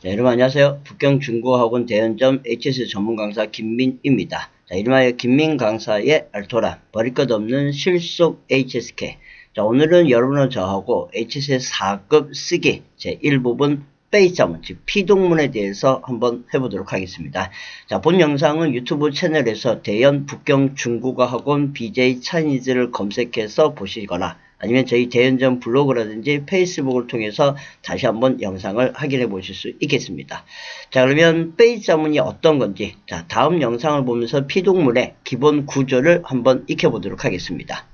자, 여러분 안녕하세요. 북경중고학원 대연점 HS 전문 강사 김민입니다. 자, 이름하여 김민 강사의 알토란 버릴 것 없는 실속 HSK. 자, 오늘은 여러분과 저하고 HS의 4급 쓰기 제1부분 페이자문 즉 피동문에 대해서 한번 해보도록 하겠습니다. 자, 본 영상은 유튜브 채널에서 대연 북경중국어학원 BJ 차이니즈를 검색해서 보시거나 아니면 저희 대연점 블로그라든지 페이스북을 통해서 다시 한번 영상을 확인해 보실 수 있겠습니다. 자, 그러면 페이지 자문이 어떤 건지 자, 다음 영상을 보면서 피동문의 기본 구조를 한번 익혀보도록 하겠습니다.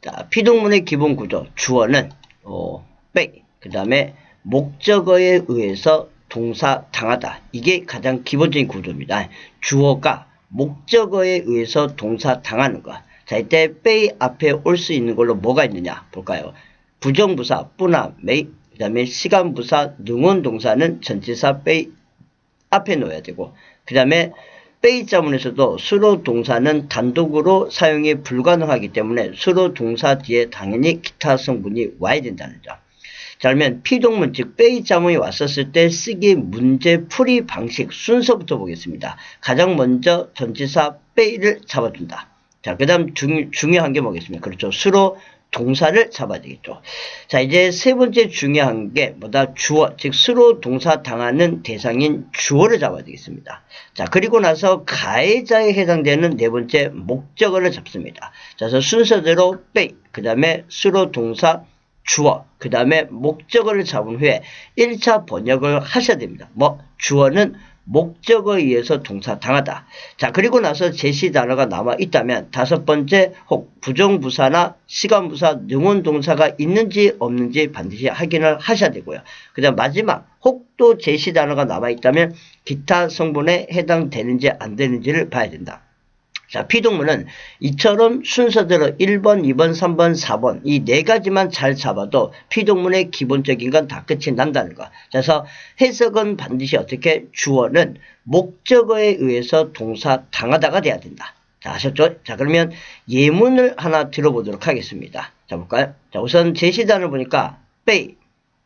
자, 피동문의 기본 구조 주어는 그 다음에 목적어에 의해서 동사 당하다. 이게 가장 기본적인 구조입니다. 주어가 목적어에 의해서 동사 당하는 것. 자, 이때 빼이 앞에 올 수 있는 걸로 뭐가 있느냐 볼까요? 부정부사 뿌나 메이 그 다음에 시간부사 능원동사는 전치사 빼이 앞에 놓아야 되고 그 다음에 빼이 자문에서도 수로 동사는 단독으로 사용이 불가능하기 때문에 수로 동사 뒤에 당연히 기타 성분이 와야 된다는 점. 자, 그러면 피동문 즉 빼이 자문이 왔었을 때 쓰기 문제 풀이 방식 순서부터 보겠습니다. 가장 먼저 전치사 빼이를 잡아준다. 자, 그 다음 중요한 게 뭐겠습니까? 그렇죠. 수로 동사를 잡아야 되겠죠. 자, 이제 세 번째 중요한 게 뭐다? 주어, 즉 수로 동사 당하는 대상인 주어를 잡아야 되겠습니다. 자, 그리고 나서 가해자에 해당되는 네 번째 목적어를 잡습니다. 자, 그래서 순서대로 빼, 그 다음에 수로 동사 주어, 그 다음에 목적어를 잡은 후에 1차 번역을 하셔야 됩니다. 주어는 목적어에 의해서 동사 당하다. 자, 그리고 나서 제시 단어가 남아 있다면 다섯 번째 혹 부정부사나 시간부사 능원동사가 있는지 없는지 반드시 확인을 하셔야 되고요. 그 다음 마지막 혹 또 제시 단어가 남아 있다면 기타 성분에 해당되는지 안 되는지를 봐야 된다. 자, 피동문은 이처럼 순서대로 1번, 2번, 3번, 4번 이 네 가지만 잘 잡아도 피동문의 기본적인 건 다 끝이 난다는 거. 그래서 해석은 반드시 어떻게 주어는 목적어에 의해서 동사 당하다가 돼야 된다. 자, 아셨죠? 자, 그러면 예문을 하나 들어보도록 하겠습니다. 자, 볼까요? 자, 우선 제시단을 보니까 被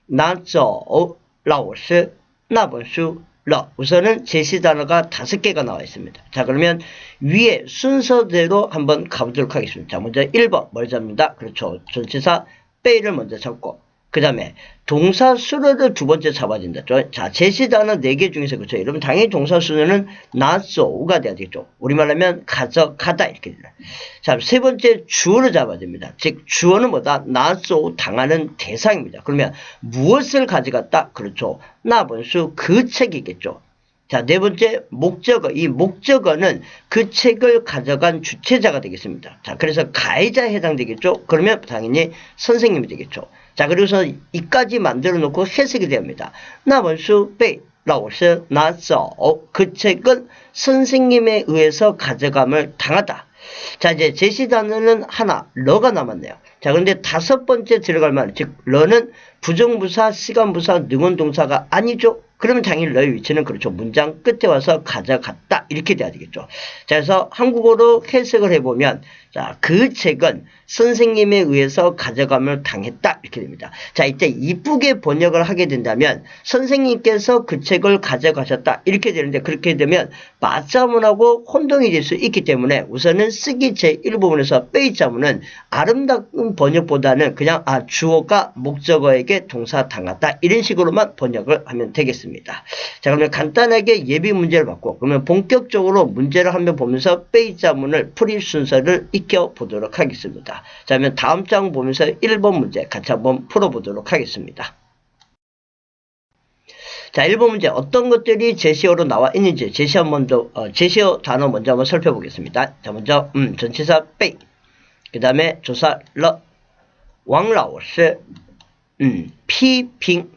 拿走老师那本书 우선은 제시 단어가 5개가 나와 있습니다. 자, 그러면 위에 순서대로 한번 가보도록 하겠습니다. 자, 먼저 1번 뭘 잡는다? 그렇죠. 전치사 빼이를 먼저 잡고 그 다음에 동사 수로를 두 번째 잡아야 된다. 자, 제시 단어 4개 중에서 그렇죠. 여러분 당연히 동사 수로는 나쏘가 돼야 되겠죠. 우리말로 하면 가져가다 이렇게 됩니다. 자, 세 번째 주어를 잡아야 됩니다. 즉 주어는 뭐다? 나쏘 당하는 대상입니다. 그러면 무엇을 가져갔다? 그렇죠. 나본수 그 책이겠죠. 자, 네 번째 목적어. 이 목적어는 그 책을 가져간 주체자가 되겠습니다. 자, 그래서 가해자에 해당되겠죠. 그러면 당연히 선생님이 되겠죠. 자, 그래서 이까지 만들어 놓고 해석이 됩니다. 나본수 빼老师拿走 그 책은 선생님에 의해서 가져감을 당하다. 자, 이제 제시 단어는 하나, 러가 남았네요. 자, 그런데 다섯 번째 들어갈 말, 즉 러는 부정부사, 시간부사, 능원동사가 아니죠. 그러면 당연히 러의 위치는 그렇죠. 문장 끝에 와서 가져갔다 이렇게 돼야 되겠죠. 자, 그래서 한국어로 해석을 해보면 자, 그 책은 선생님에 의해서 가져감을 당했다 이렇게 됩니다. 자, 이때 이쁘게 번역을 하게 된다면 선생님께서 그 책을 가져가셨다 이렇게 되는데 그렇게 되면 맞자문하고 혼동이 될 수 있기 때문에 우선은 쓰기 제1부분에서 빼이 자문은 아름다운 번역보다는 그냥 주어가 목적어에게 동사 당했다 이런 식으로만 번역을 하면 되겠습니다. 자, 그러면 간단하게 예비 문제를 받고 그러면 본격적으로 문제를 한번 보면서 빼이 자문을 풀이 순서를 익혀보도록 하겠습니다. 자, 그러면 다음 장 보면서 1번 문제 같이 한번 풀어보도록 하겠습니다. 자, 1번 문제 어떤 것들이 제시어로 나와 있는지 제시어 단어 먼저 한번 살펴보겠습니다. 자, 먼저 전치사 빼이 그 다음에 조사 러 왕라오스 피핑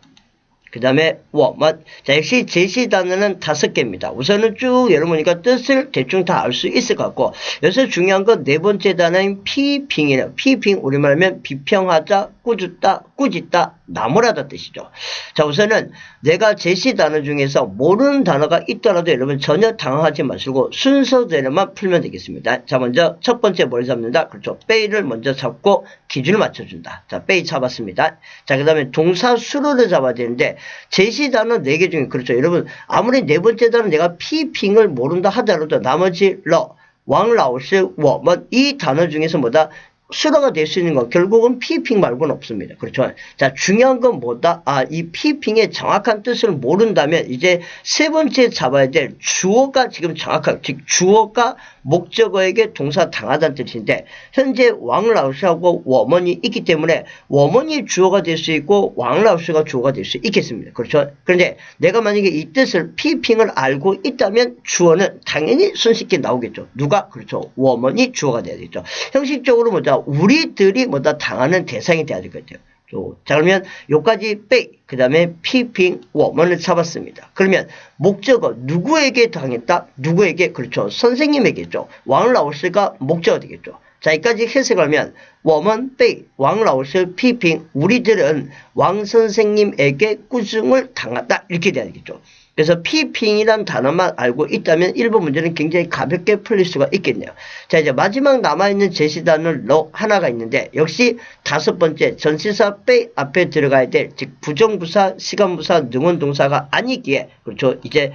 그 다음에 워먼. 자, 역시 제시 단어는 5개입니다. 우선은 쭉 여러분이니까 뜻을 대충 다 알 수 있을 것 같고 여기서 중요한 건 네 번째 단어인 피핑이에요. 피핑 우리말 하면 비평하자, 꾸짖다, 꾸짖다, 나무라다 뜻이죠. 자, 우선은 내가 제시 단어 중에서 모르는 단어가 있더라도 여러분 전혀 당황하지 마시고 순서대로만 풀면 되겠습니다. 자, 먼저 첫 번째 뭘 잡는다? 그렇죠. 빼이를 먼저 잡고 기준을 맞춰준다. 자, 빼이 잡았습니다. 자, 그 다음에 동사 수로를 잡아야 되는데 제시 단어 4개 중에 그렇죠. 여러분 아무리 네 번째 단어 내가 피핑을 모른다 하더라도 나머지 러, 왕, 라오스, 워먼 이 단어 중에서 뭐다? 수로가 될 수 있는 건 결국은 피핑 말고는 없습니다. 그렇죠. 자, 중요한 건 뭐다? 이 피핑의 정확한 뜻을 모른다면 이제 세 번째 잡아야 될 주어가 지금 정확하게, 즉 주어가 목적어에게 동사 당하다는 뜻인데 현재 왕라우스하고 워먼이 있기 때문에 워먼이 주어가 될 수 있고 왕라우스가 주어가 될 수 있겠습니다. 그렇죠. 그런데 내가 만약에 이 뜻을 피핑을 알고 있다면 주어는 당연히 손쉽게 나오겠죠. 누가? 그렇죠. 워먼이 주어가 돼야 되죠. 형식적으로 뭐다? 우리들이 뭐다 당하는 대상이 돼야 되거든요. 자, 그러면 요까지 빼, 그 다음에 피핑, 워먼을 잡았습니다. 그러면 목적어 누구에게 당했다? 누구에게? 그렇죠. 선생님에게죠. 왕라오스가 목적어 되겠죠. 자, 여기까지 해석하면 워먼, 빼, 왕라오스, 피핑, 우리들은 왕선생님에게 꾸중을 당했다. 이렇게 돼야 되겠죠. 그래서 피핑이란 단어만 알고 있다면 1번 문제는 굉장히 가볍게 풀릴 수가 있겠네요. 자, 이제 마지막 남아있는 제시 단어 러 하나가 있는데 역시 다섯 번째 전치사 빼 앞에 들어가야 될 즉 부정부사, 시간부사, 능원동사가 아니기에 그렇죠. 이제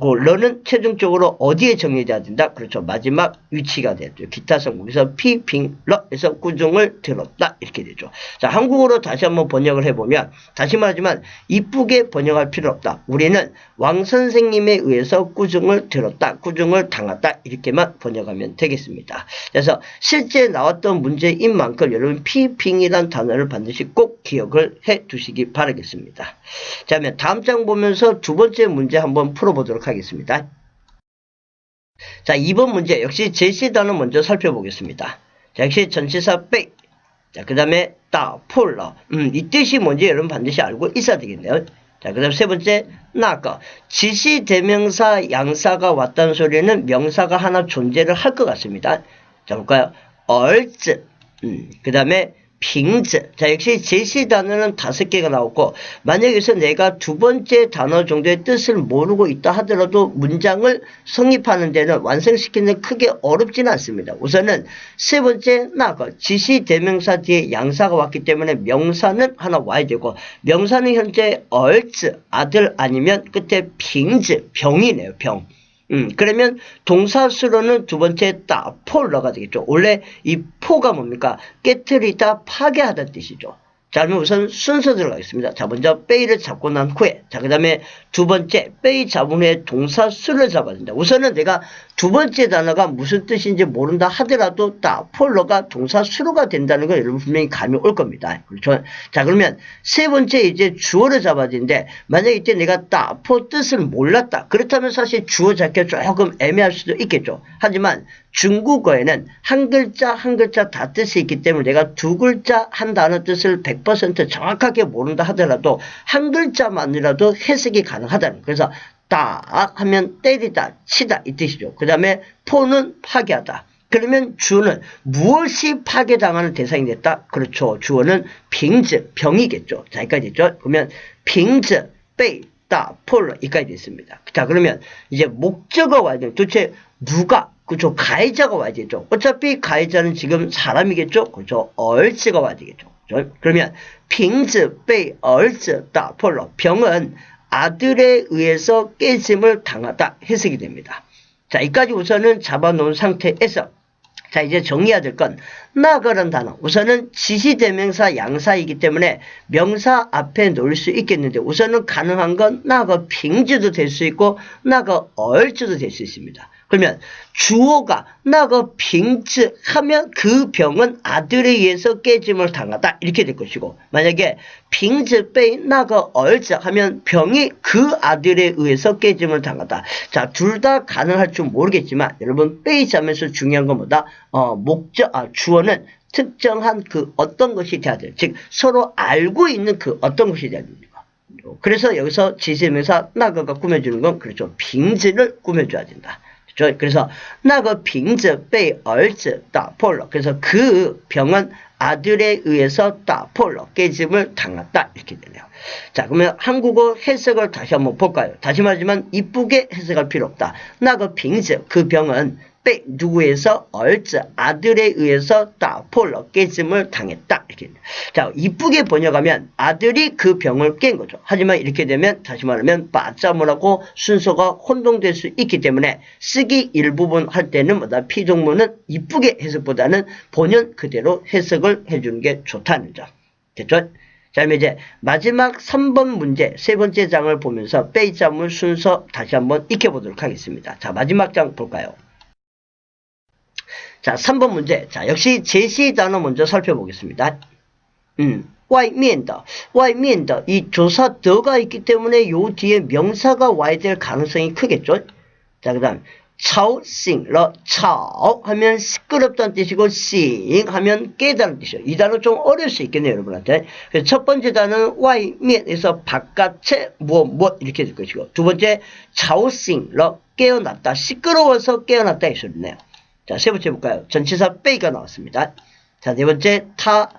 러는 최종적으로 어디에 정리돼야 된다? 그렇죠. 마지막 위치가 되죠. 기타 성분에서 피핑, 러에서 꾸중을 들었다. 이렇게 되죠. 자, 한국어로 다시 한번 번역을 해보면, 다시 말하지만, 이쁘게 번역할 필요 없다. 우리는 왕 선생님에 의해서 꾸중을 들었다. 꾸중을 당했다. 이렇게만 번역하면 되겠습니다. 그래서 실제 나왔던 문제인 만큼 여러분 피핑이란 단어를 반드시 꼭 기억을 해 두시기 바라겠습니다. 자, 그러면 다음 장 보면서 두 번째 문제 한번 풀어보도록 하겠습니다. 자, 2번 문제 역시 제시 단어 먼저 살펴보겠습니다. 자, 역시 전치사 빼. 자, 그 다음에 폴러. 이 뜻이 뭔지 여러분 반드시 알고 있어야 되겠네요. 자, 그 다음 세 번째 나가. 지시 대명사 양사가 왔다는 소리는 명사가 하나 존재를 할 것 같습니다. 자, 볼까요? 얼즈. 그 다음에 빙즈. 자, 역시 제시 단어는 5개가 나왔고 만약에 여기서 내가 두 번째 단어 정도의 뜻을 모르고 있다 하더라도 문장을 성립하는 데는 완성시키는 데 크게 어렵지는 않습니다. 우선은 세 번째 나가 지시 대명사 뒤에 양사가 왔기 때문에 명사는 하나 와야 되고 명사는 현재 얼즈 아들 아니면 끝에 빙즈 병이네요. 병. 그러면 동사수로는 두 번째 폴러가 되겠죠. 원래 이 포가 뭡니까? 깨트리다, 파괴하다는 뜻이죠. 자, 그러면 우선 순서 들어가겠습니다. 자, 먼저 빼이를 잡고 난 후에, 자, 그 다음에 두 번째, 빼이 잡은 후에 동사수를 잡아야 된다. 우선은 내가 두 번째 단어가 무슨 뜻인지 모른다 하더라도 폴러가 동사수로가 된다는 걸 여러분 분명히 감이 올 겁니다. 그렇죠? 자, 그러면 세 번째 이제 주어를 잡아야 되는데, 만약에 이때 내가 포 뜻을 몰랐다. 그렇다면 사실 주어 잡기가 조금 애매할 수도 있겠죠. 하지만 중국어에는 한 글자 한 글자 다 뜻이 있기 때문에 내가 두 글자 한 단어 뜻을 100% 정확하게 모른다 하더라도 한 글자만이라도 해석이 가능하다는 거예요. 그래서 하면 때리다, 치다 이 뜻이죠. 그 다음에 포는 파괴하다. 그러면 주어는 무엇이 파괴당하는 대상이 됐다? 그렇죠. 주어는 빙즈, 병이겠죠. 자, 여기까지 있죠. 그러면 빙즈, 빼이, 폴러 여기까지 됐습니다. 자, 그러면 이제 목적어 와야 돼요. 도대체 누가? 그렇죠. 가해자가 와야 되죠. 어차피 가해자는 지금 사람이겠죠. 그렇죠. 얼즈가 와야 되겠죠. 그렇죠? 그러면 빙즈, 빼이, 얼즈, 폴러 병은 아들에 의해서 깨짐을 당하다 해석이 됩니다. 자, 여기까지 우선은 잡아놓은 상태에서 자, 이제 정리해야 될 건 나그란 단어. 우선은 지시대명사 양사이기 때문에 명사 앞에 놓을 수 있겠는데 우선은 가능한 건 나가 빙즈도 될 수 있고 나가 얼즈도 될 수 있습니다. 그러면 주어가 나가 빙즈 하면 그 병은 아들에 의해서 깨짐을 당하다 이렇게 될 것이고 만약에 빙즈 빼이 나가 얼즈 하면 병이 그 아들에 의해서 깨짐을 당하다. 자, 둘 다 가능할 줄 모르겠지만 여러분 빼이자면서 중요한 건 뭐다? 주어는 특정한 그 어떤 것이 돼야 돼요. 즉 서로 알고 있는 그 어떤 것이 돼야 됩니다. 그래서 여기서 지시명사 나가가 꾸며주는 건 그렇죠. 빙즈를 꾸며줘야 된다. 그래서 나가 빙즈 빼이 얼즈 폴러 그래서 그 병은 아들에 의해서 폴로 깨짐을 당했다 이렇게 되네요. 자, 그러면 한국어 해석을 다시 한번 볼까요? 다시 말하지만 이쁘게 해석할 필요 없다. 나 그 빙즈 그 병은被 누구에서 얼즈 아들에 의해서 폴로 깨짐을 당했다 이렇게. 자, 이쁘게 번역하면 아들이 그 병을 깬 거죠. 하지만 이렇게 되면 다시 말하면 빠짜물하고 순서가 혼동될 수 있기 때문에 쓰기 일부분 할 때는 뭐다 피동문은 이쁘게 해석보다는 본연 그대로 해석을 해주는 게 좋다는 점. 됐죠? 자, 그럼 이제 마지막 3번 문제 세 번째 장을 보면서 빼이자물 순서 다시 한번 익혀보도록 하겠습니다. 자, 마지막 장 볼까요? 자, 3번 문제. 자, 역시 제시 단어 먼저 살펴보겠습니다. 外面的 이 조사 더가 있기 때문에 요 뒤에 명사가 와야 될 가능성이 크겠죠? 자, 그 다음, 吵醒了, 吵하면 시끄럽다는 뜻이고, 싱 하면 깨다는 뜻이에요. 이 단어 좀 어려울 수 있겠네요, 여러분한테. 그래서 첫 번째 단어는 外面에서 바깥에 무엇 이렇게 될 것이고, 두 번째, 吵醒了, 깨어났다, 시끄러워서 깨어났다 이 소리네요. 자, 세 번째 볼까요? 전치사 빼이가 나왔습니다. 자, 네 번째, 타.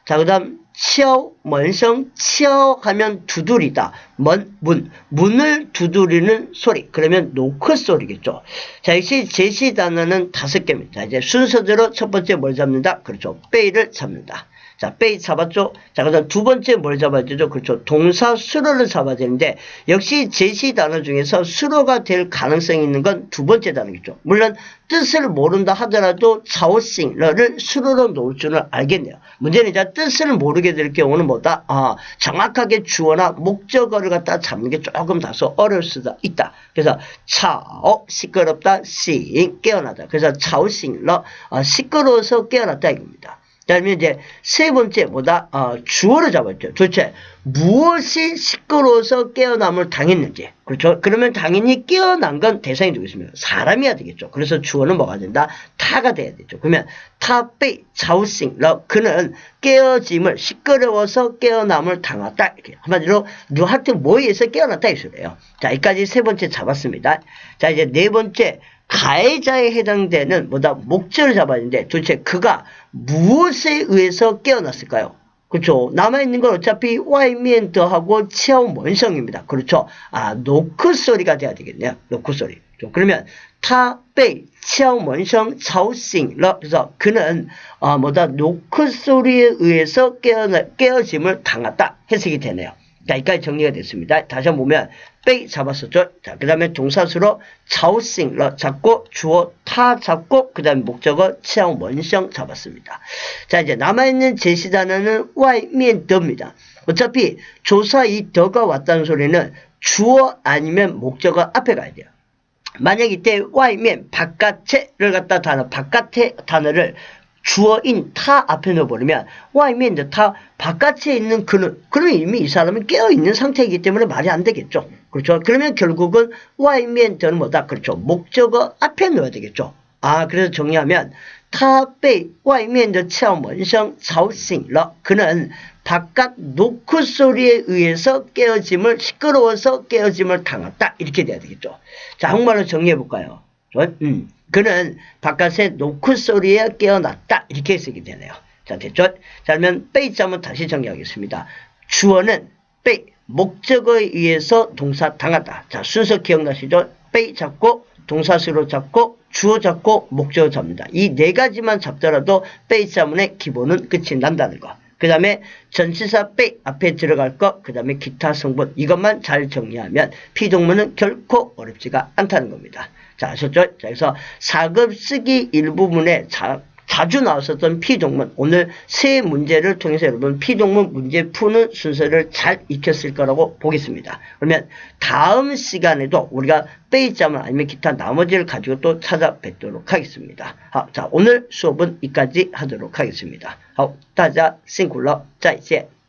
자, 그 다음, 치어, 먼성, 치어 하면 두드리다. 문을 두드리는 소리. 그러면 노크 소리겠죠. 자, 역시 제시 단어는 5개입니다. 자, 이제 순서대로 첫 번째 뭘 잡는다? 그렇죠. 빼이를 잡는다. 자, 빼이 잡았죠? 자, 그 다음 두 번째 뭘 잡아야 되죠? 그렇죠. 동사 수로를 잡아야 되는데, 역시 제시 단어 중에서 수로가 될 가능성이 있는 건 두 번째 단어겠죠. 물론, 뜻을 모른다 하더라도, 차오싱러를 수로로 놓을 줄은 알겠네요. 문제는 이제 뜻을 모르게 될 경우는 뭐다? 정확하게 주어나 목적어를 갖다 잡는 게 조금 다소 어려울 수도 있다. 그래서, 차오, 시끄럽다, 싱, 깨어나다. 그래서, 차오싱러, 시끄러워서 깨어났다 이겁니다. 자, 그러면 이제 세 번째 뭐다? 주어를 잡았죠. 도대체 무엇이 시끄러워서 깨어남을 당했는지. 그렇죠? 그러면 당연히 깨어난 건 대상이 누구겠습니까? 사람이어야 되겠죠. 그래서 주어는 뭐가 된다? 타가 돼야 되죠. 그러면 타被 吵醒了 그는 깨어짐을 시끄러워서 깨어남을 당했다. 이렇게 한마디로 누구한테 뭐에 의해서 깨어났다 이 소리예요. 자, 여기까지 세 번째 잡았습니다. 자, 이제 네 번째 가해자에 해당되는 뭐다 목적을 잡아야 되는데 도대체 그가 무엇에 의해서 깨어났을까요? 그렇죠. 남아있는 건 어차피 와이면 더하고 치아오 원성입니다. 그렇죠. 노크 소리가 돼야 되겠네요. 노크 소리. 그러면 타被 치아오 원성 吵醒了 그래서 그는 뭐다 노크 소리에 의해서 깨어짐을 당했다. 해석이 되네요. 자, 여기까지 정리가 됐습니다. 다시 한번 보면 빼이 잡았었죠. 자, 그 다음에 동사수로 吵醒了 잡고 주어 타 잡고 그 다음에 목적어 치아오 원성 잡았습니다. 자, 이제 남아있는 제시 단어는 外面더입니다. 어차피 조사 이 더가 왔다는 소리는 주어 아니면 목적어 앞에 가야 돼요. 만약 이때 外面 바깥에를 갖다 바깥의 단어를 주어인 타 앞에 넣어버리면 와이면 타 바깥에 있는 그는 그러면 이미 이 사람은 깨어있는 상태이기 때문에 말이 안 되겠죠. 그렇죠. 그러면 결국은 와이면 더는 뭐다? 그렇죠. 목적어 앞에 넣어야 되겠죠. 그래서 정리하면 타被 外面的敲门声吵醒了 그는 바깥 노크 소리에 의해서 깨어짐을 시끄러워서 깨어짐을 당했다. 이렇게 돼야 되겠죠. 자, 한국말로 정리해 볼까요? 그는 바깥의 노크 소리에 깨어났다. 이렇게 쓰게 되네요. 자, 됐죠? 자, 그러면 빼이자 한번 다시 정리하겠습니다. 주어는 빼, 목적어에 의해서 동사 당하다. 자, 순서 기억나시죠? 빼이 잡고, 동사수로 잡고, 주어 잡고, 목적어 잡는다. 이 네 가지만 잡더라도 빼이자문의 기본은 끝이 난다는 거. 그 다음에 전치사 빼 앞에 들어갈 것, 그 다음에 기타 성분 이것만 잘 정리하면 피동문은 결코 어렵지가 않다는 겁니다. 자, 아셨죠? 자, 그래서 4급 쓰기 일부분에 자주 나왔었던 피동문, 오늘 세 문제를 통해서 여러분 피동문 문제 푸는 순서를 잘 익혔을 거라고 보겠습니다. 그러면 다음 시간에도 우리가 빼이자문 아니면 기타 나머지를 가지고 또 찾아뵙도록 하겠습니다. 자, 오늘 수업은 여기까지 하도록 하겠습니다. 大家辛苦了，再见。